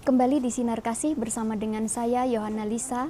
Kembali di Sinar Kasih bersama dengan saya Yohana Lisa.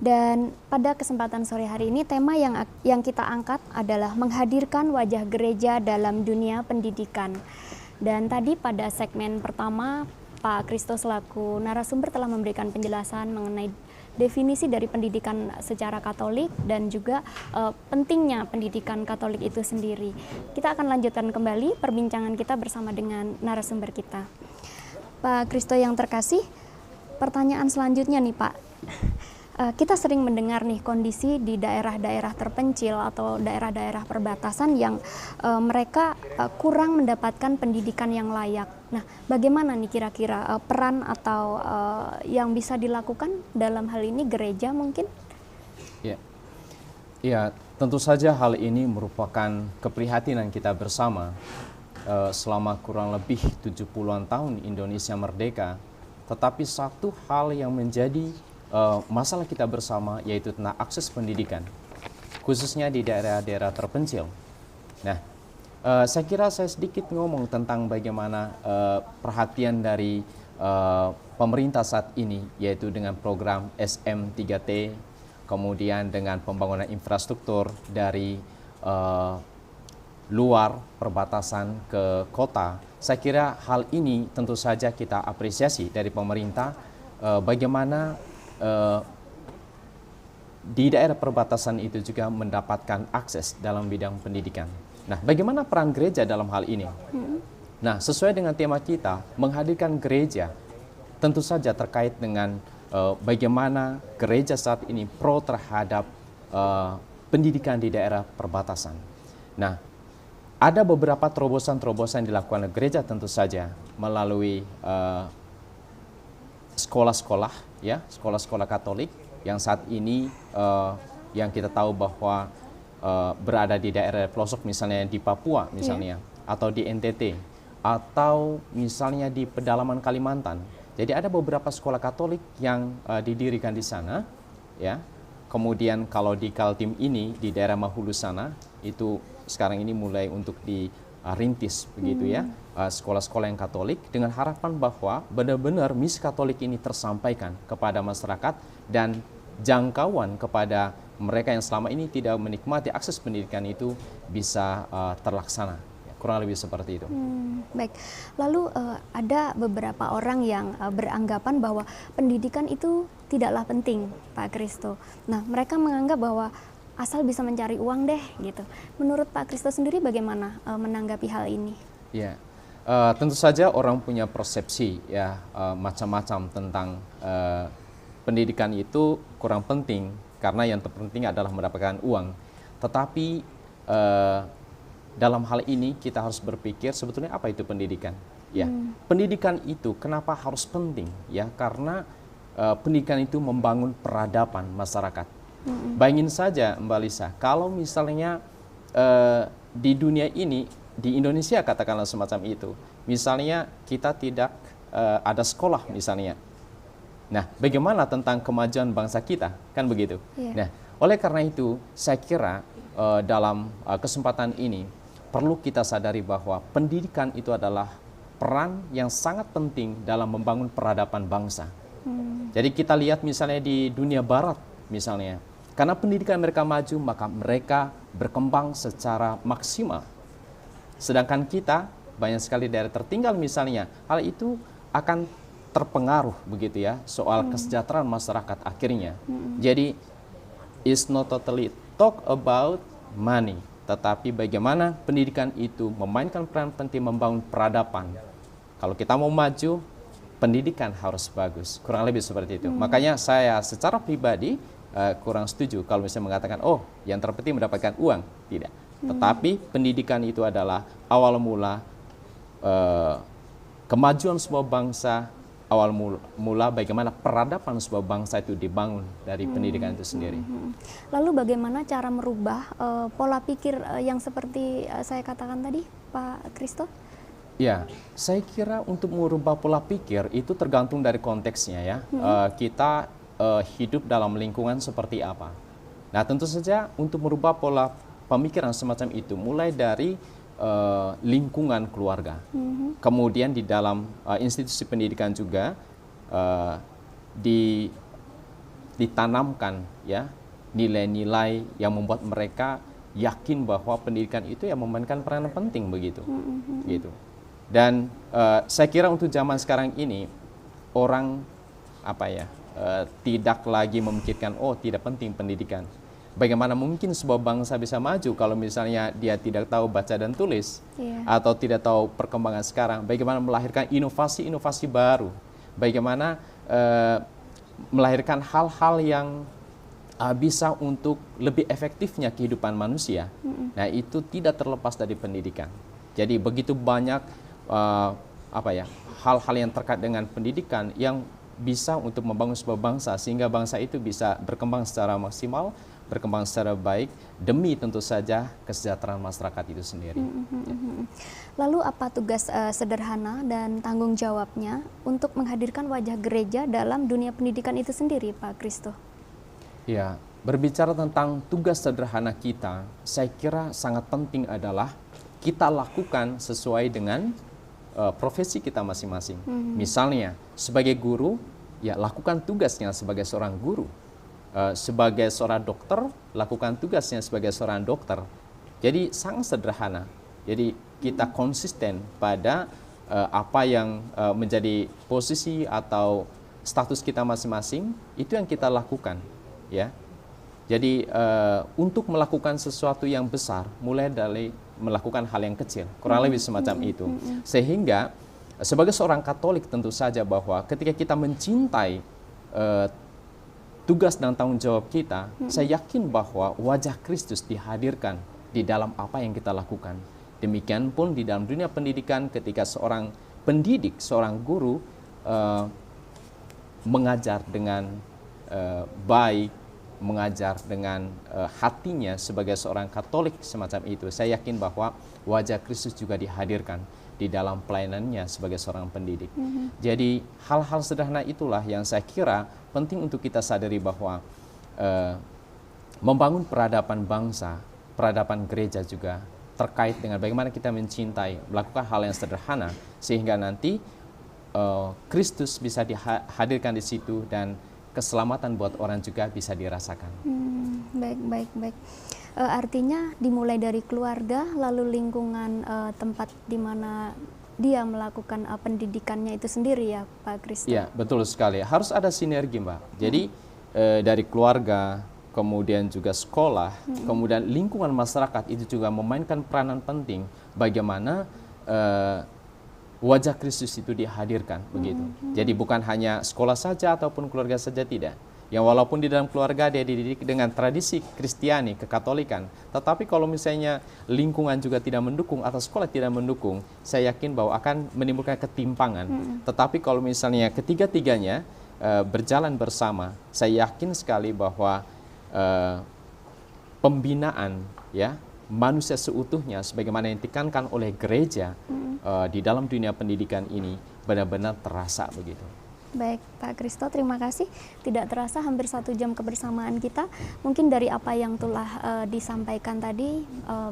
Dan pada kesempatan sore hari ini tema yang kita angkat adalah menghadirkan wajah gereja dalam dunia pendidikan. Dan tadi pada segmen pertama Pak Kristo selaku narasumber telah memberikan penjelasan mengenai definisi dari pendidikan secara Katolik dan juga pentingnya pendidikan Katolik itu sendiri. Kita akan lanjutkan kembali perbincangan kita bersama dengan narasumber kita. Pak Kristo yang terkasih, pertanyaan selanjutnya nih Pak. Kita sering mendengar nih kondisi di daerah-daerah terpencil atau daerah-daerah perbatasan yang mereka kurang mendapatkan pendidikan yang layak. Nah, bagaimana nih kira-kira peran atau yang bisa dilakukan dalam hal ini gereja mungkin? Ya, tentu saja hal ini merupakan keprihatinan kita bersama. Selama kurang lebih 70-an tahun Indonesia merdeka, tetapi satu hal yang menjadi masalah kita bersama yaitu tentang akses pendidikan, khususnya di daerah-daerah terpencil. Nah, saya kira saya sedikit ngomong tentang bagaimana perhatian dari pemerintah saat ini, yaitu dengan program SM3T, kemudian dengan pembangunan infrastruktur dari luar perbatasan ke kota. Saya kira hal ini tentu saja kita apresiasi dari pemerintah, bagaimana di daerah perbatasan itu juga mendapatkan akses dalam bidang pendidikan. Nah, bagaimana peran gereja dalam hal ini? Nah, sesuai dengan tema kita, menghadirkan gereja, tentu saja terkait dengan bagaimana gereja saat ini pro terhadap pendidikan di daerah perbatasan. Nah, ada beberapa terobosan-terobosan yang dilakukan oleh gereja tentu saja melalui sekolah-sekolah, ya, sekolah-sekolah Katolik yang saat ini yang kita tahu bahwa berada di daerah pelosok, misalnya di Papua misalnya, atau di NTT, atau misalnya di pedalaman Kalimantan. Jadi ada beberapa sekolah Katolik yang didirikan di sana, ya. Kemudian kalau di Kaltim ini di daerah Mahulu sana itu sekarang ini mulai untuk dirintis begitu ya, sekolah-sekolah yang Katolik, dengan harapan bahwa benar-benar misi Katolik ini tersampaikan kepada masyarakat dan jangkauan kepada mereka yang selama ini tidak menikmati akses pendidikan itu bisa terlaksana. Kurang lebih seperti itu. Baik, lalu ada beberapa orang yang beranggapan bahwa pendidikan itu tidaklah penting, Pak Kristo. Nah, mereka menganggap bahwa asal bisa mencari uang deh gitu. Menurut Pak Kristo sendiri bagaimana menanggapi hal ini? Ya, tentu saja orang punya persepsi ya macam-macam tentang pendidikan itu kurang penting karena yang terpenting adalah mendapatkan uang. Tetapi dalam hal ini kita harus berpikir sebetulnya apa itu pendidikan? Ya, pendidikan itu kenapa harus penting? Ya, karena pendidikan itu membangun peradaban masyarakat. Bayangin saja Mbak Lisa, kalau misalnya di dunia ini, di Indonesia katakanlah semacam itu, misalnya kita tidak ada sekolah misalnya. Nah, bagaimana tentang kemajuan bangsa kita? Kan begitu. Nah, oleh karena itu, saya kira dalam kesempatan ini, perlu kita sadari bahwa pendidikan itu adalah peran yang sangat penting dalam membangun peradaban bangsa. Jadi kita lihat misalnya di dunia barat misalnya, karena pendidikan mereka maju, maka mereka berkembang secara maksimal. Sedangkan kita, banyak sekali daerah tertinggal misalnya, hal itu akan terpengaruh begitu ya, soal kesejahteraan masyarakat akhirnya. Jadi, it's not totally talk about money, tetapi bagaimana pendidikan itu memainkan peran penting membangun peradaban. Kalau kita mau maju, pendidikan harus bagus, kurang lebih seperti itu. Makanya saya secara pribadi kurang setuju kalau misalnya mengatakan, oh yang terpenting mendapatkan uang. Tidak. Tetapi pendidikan itu adalah awal mula kemajuan sebuah bangsa, awal mula bagaimana peradaban sebuah bangsa itu dibangun dari pendidikan itu sendiri. Lalu bagaimana cara merubah pola pikir yang seperti saya katakan tadi, Pak Kristo? Ya, saya kira untuk merubah pola pikir itu tergantung dari konteksnya ya. Kita hidup dalam lingkungan seperti apa. Nah, tentu saja untuk merubah pola pemikiran semacam itu mulai dari lingkungan keluarga. Kemudian di dalam institusi pendidikan juga uh, di, ditanamkan ya nilai-nilai yang membuat mereka yakin bahwa pendidikan itu yang memainkan peranan penting begitu. Gitu. Dan saya kira untuk zaman sekarang ini orang tidak lagi memikirkan tidak penting pendidikan. Bagaimana mungkin sebuah bangsa bisa maju kalau misalnya dia tidak tahu baca dan tulis, atau tidak tahu perkembangan sekarang, bagaimana melahirkan inovasi-inovasi baru, bagaimana melahirkan hal-hal yang bisa untuk lebih efektifnya kehidupan manusia. Nah, itu tidak terlepas dari pendidikan. Jadi begitu banyak hal-hal yang terkait dengan pendidikan yang bisa untuk membangun sebuah bangsa sehingga bangsa itu bisa berkembang secara maksimal, berkembang secara baik demi tentu saja kesejahteraan masyarakat itu sendiri. Lalu apa tugas sederhana dan tanggung jawabnya untuk menghadirkan wajah gereja dalam dunia pendidikan itu sendiri, Pak Christo? Ya, berbicara tentang tugas sederhana kita, saya kira sangat penting adalah kita lakukan sesuai dengan profesi kita masing-masing. Misalnya, sebagai guru, ya lakukan tugasnya sebagai seorang guru. Sebagai seorang dokter, lakukan tugasnya sebagai seorang dokter. Jadi sangat sederhana. Jadi kita konsisten pada apa yang menjadi posisi atau status kita masing-masing, itu yang kita lakukan. Ya. Jadi untuk melakukan sesuatu yang besar, mulai dari melakukan hal yang kecil, kurang lebih semacam itu. Sehingga sebagai seorang Katolik tentu saja bahwa ketika kita mencintai tugas dan tanggung jawab kita, saya yakin bahwa wajah Kristus dihadirkan di dalam apa yang kita lakukan. Demikian pun di dalam dunia pendidikan ketika seorang pendidik, seorang guru mengajar dengan baik, mengajar dengan hatinya sebagai seorang Katolik semacam itu, saya yakin bahwa wajah Kristus juga dihadirkan di dalam pelayanannya sebagai seorang pendidik. Jadi hal-hal sederhana itulah yang saya kira penting untuk kita sadari bahwa membangun peradaban bangsa, peradaban gereja juga terkait dengan bagaimana kita mencintai, melakukan hal yang sederhana sehingga nanti Kristus bisa dihadirkan di situ dan keselamatan buat orang juga bisa dirasakan. Baik. Artinya dimulai dari keluarga, lalu lingkungan tempat di mana dia melakukan pendidikannya itu sendiri ya, Pak Christo? Ya, betul sekali. Harus ada sinergi, Mbak. Jadi dari keluarga, kemudian juga sekolah, kemudian lingkungan masyarakat itu juga memainkan peranan penting bagaimana wajah Kristus itu dihadirkan begitu. Jadi bukan hanya sekolah saja ataupun keluarga saja, tidak. Yang walaupun di dalam keluarga dia dididik dengan tradisi Kristiani, kekatolikan, tetapi kalau misalnya lingkungan juga tidak mendukung atau sekolah tidak mendukung, saya yakin bahwa akan menimbulkan ketimpangan. Tetapi kalau misalnya ketiga-tiganya berjalan bersama, saya yakin sekali bahwa pembinaan ya manusia seutuhnya sebagaimana yang ditekankan oleh gereja di dalam dunia pendidikan ini benar-benar terasa begitu. Baik, Pak Christo, terima kasih. Tidak terasa hampir 1 jam kebersamaan kita. Mungkin dari apa yang telah disampaikan tadi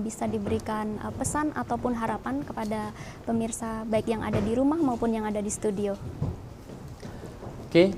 bisa diberikan pesan ataupun harapan kepada pemirsa baik yang ada di rumah maupun yang ada di studio. Oke,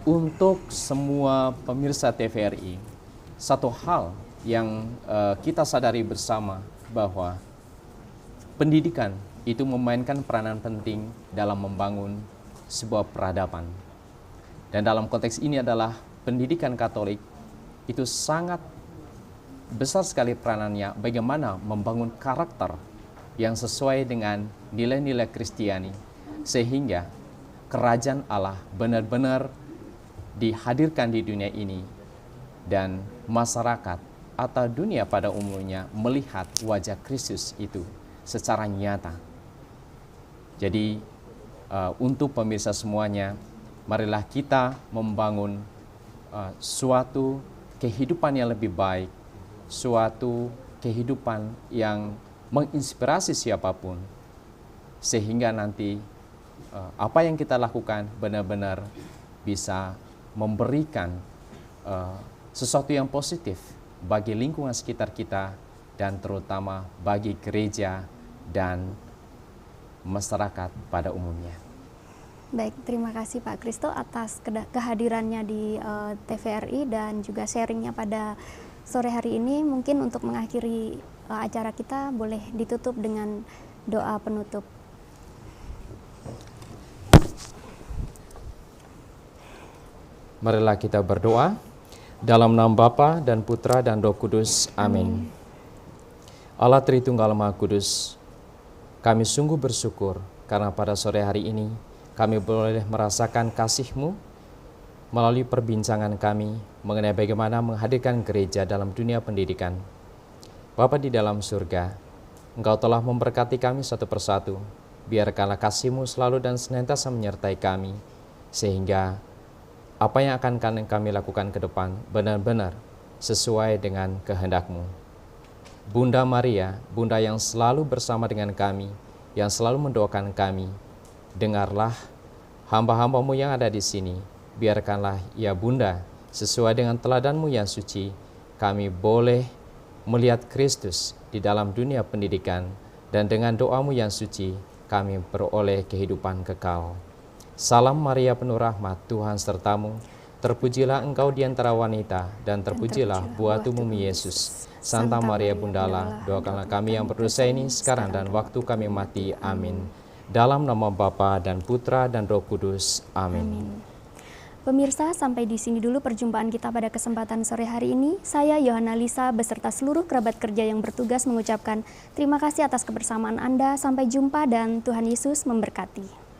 untuk semua pemirsa TVRI, satu hal yang kita sadari bersama bahwa pendidikan itu memainkan peranan penting dalam membangun sebuah peradaban. Dan dalam konteks ini adalah pendidikan Katolik itu sangat besar sekali peranannya bagaimana membangun karakter yang sesuai dengan nilai-nilai Kristiani sehingga kerajaan Allah benar-benar dihadirkan di dunia ini dan masyarakat atau dunia pada umumnya melihat wajah Kristus itu secara nyata. Jadi untuk pemirsa semuanya, marilah kita membangun suatu kehidupan yang lebih baik, suatu kehidupan yang menginspirasi siapapun, sehingga nanti apa yang kita lakukan benar-benar bisa memberikan sesuatu yang positif bagi lingkungan sekitar kita dan terutama bagi gereja dan masyarakat pada umumnya. Baik, terima kasih Pak Kristo atas kehadirannya di TVRI dan juga sharingnya pada sore hari ini. Mungkin untuk mengakhiri acara kita boleh ditutup dengan doa penutup. Marilah kita berdoa. Dalam nama Bapa dan Putra dan Roh Kudus. Amin. Allah Tritunggal Maha Kudus, kami sungguh bersyukur karena pada sore hari ini kami boleh merasakan kasih-Mu melalui perbincangan kami mengenai bagaimana menghadirkan gereja dalam dunia pendidikan. Bapa di dalam surga, Engkau telah memberkati kami satu persatu. Biarkanlah kasih-Mu selalu dan senantiasa menyertai kami, sehingga apa yang akan kami lakukan ke depan benar-benar sesuai dengan kehendak-Mu. Bunda Maria, Bunda yang selalu bersama dengan kami, yang selalu mendoakan kami, dengarlah hamba-hamba-Mu yang ada di sini. Biarkanlah ya Bunda, sesuai dengan teladan-Mu yang suci, kami boleh melihat Kristus di dalam dunia pendidikan, dan dengan doa-Mu yang suci, kami beroleh kehidupan kekal. Salam Maria penuh rahmat, Tuhan sertamu. Terpujilah engkau di antara wanita, dan terpujilah buah tubuh-Mu Yesus. Santa Maria Bunda Allah, doakanlah kami yang berdosa ini sekarang dan waktu kami mati. Amin. Dalam nama Bapa dan Putra dan Roh Kudus. Amin. Pemirsa, sampai di sini dulu perjumpaan kita pada kesempatan sore hari ini. Saya Yohana Lisa beserta seluruh kerabat kerja yang bertugas mengucapkan terima kasih atas kebersamaan Anda. Sampai jumpa dan Tuhan Yesus memberkati.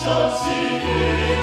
Shall see